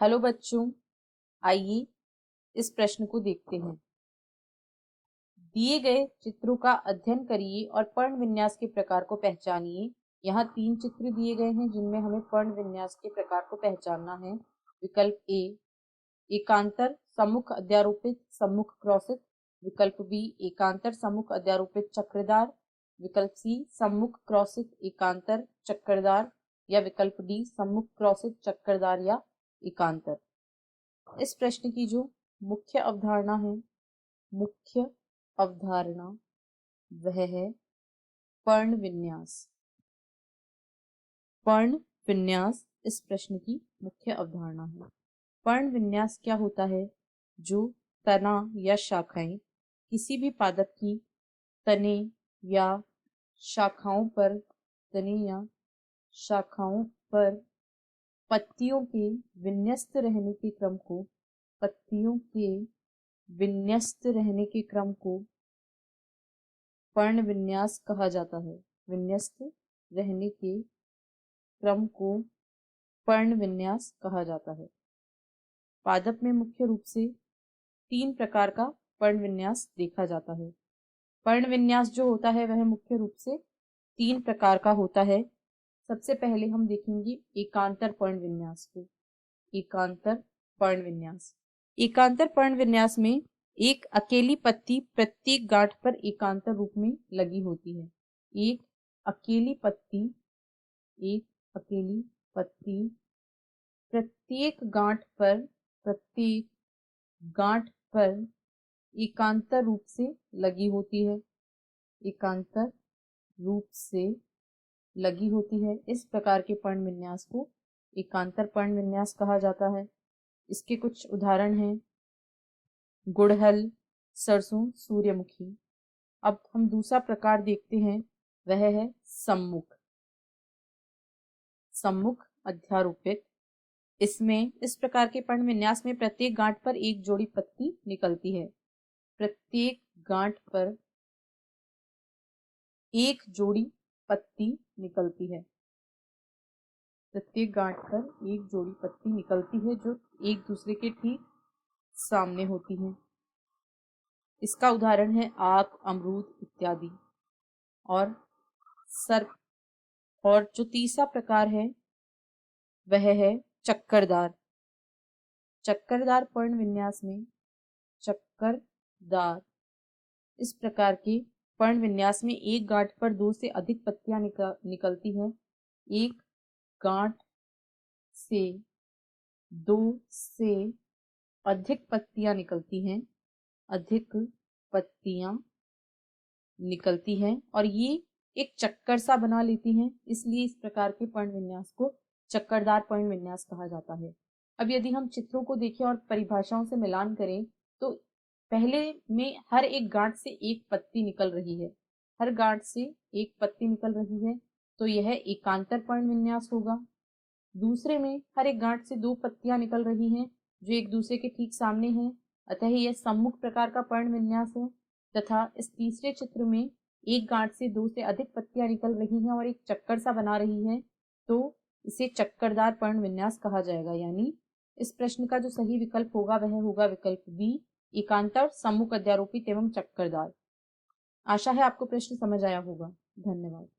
Hello बच्चों, आइए इस प्रश्न को देखते हैं। दिए गए चित्रों का अध्ययन करिए और पर्ण विन्यास के प्रकार को पहचानिए। यहाँ 3 चित्र दिए गए हैं जिनमें हमें पर्ण विन्यास के प्रकार को पहचानना है। विकल्प ए एकांतर सम्मुख अध्यारोपित सम्मुख क्रॉसित, विकल्प बी एकांतर सम्मुख अध्यारोपित चक्रदार, विकल्प सी सम्मुख क्रॉसित एकांतर चक्रदार, या विकल्प डी सम्मुख क्रॉसित चक्रदार या एकांतर। इस प्रश्न की जो मुख्य अवधारणा है, मुख्य अवधारणा वह है पर्ण विन्यास। पर्ण विन्यास इस प्रश्न की मुख्य अवधारणा है। पर्ण विन्यास क्या होता है? जो तना या शाखाएं किसी भी पादप की तने या शाखाओं पर पत्तियों के विन्यस्त रहने के क्रम को पर्ण विन्यास कहा जाता है। विन्यस्त रहने के क्रम को पर्ण विन्यास कहा जाता है। पादप में मुख्य रूप से 3 प्रकार का पर्ण विन्यास देखा जाता है। पर्ण विन्यास जो होता है वह मुख्य रूप से 3 प्रकार का होता है। सबसे पहले हम देखेंगे एकांतर पर्ण विन्यास को। एकांतर पर्ण विन्यास। एकांतर पर्ण विन्यास में एक अकेली पत्ती प्रत्येक गांठ पर एकांतर रूप में लगी होती है। एक अकेली पत्ती प्रत्येक गांठ पर एकांतर रूप से लगी होती है। एकांतर रूप से लगी होती है। इस प्रकार के पर्ण विन्यास को एकांतर पर्ण विन्यास कहा जाता है। इसके कुछ उदाहरण हैं गुड़हल, सरसों, सूर्यमुखी। अब हम दूसरा प्रकार देखते हैं, वह है सम्मुख अध्यारोपित। इसमें इस प्रकार के पर्ण विन्यास में प्रत्येक गांठ पर एक जोड़ी पत्ती निकलती है। प्रत्येक गांठ पर एक जोड़ी पत्ती निकलती है। प्रत्येक गांठ पर एक जोड़ी पत्ती निकलती है जो एक दूसरे के ठीक सामने होती है। इसका उदाहरण है आक, अमरूद इत्यादि। और जो तीसरा प्रकार है वह है चक्करदार। चक्करदार पर्ण विन्यास में इस प्रकार के पर्ण विन्यास में एक गांठ पर 2 से अधिक पत्तियां निकलती हैं। एक गांठ से 2 से अधिक पत्तियां निकलती हैं और ये एक चक्कर सा बना लेती हैं। इसलिए इस प्रकार के पर्ण विन्यास को चक्करदार पर्ण विन्यास कहा जाता है। अब यदि हम चित्रों को देखें और परिभाषाओं से मिलान करें तो पहले में हर एक गांठ से एक पत्ती निकल रही है। हर गांठ से एक पत्ती निकल रही है तो यह एकांतर पर्ण विन्यास होगा। दूसरे में हर एक गांठ से 2 पत्तियां निकल रही हैं जो एक दूसरे के ठीक सामने हैं, अतः यह सम्मुख प्रकार का पर्ण विन्यास है। तथा इस तीसरे चित्र में एक गांठ से 2 से अधिक पत्तियां निकल रही हैं और एक चक्कर सा बना रही हैं, तो इसे चक्करदार पर्ण विन्यास कहा जाएगा। यानी इस प्रश्न का जो सही विकल्प होगा वह होगा विकल्प बी, एकांतर सम्मुख अध्यारोपित एवं चक्करदार। आशा है आपको प्रश्न समझ आया होगा। धन्यवाद।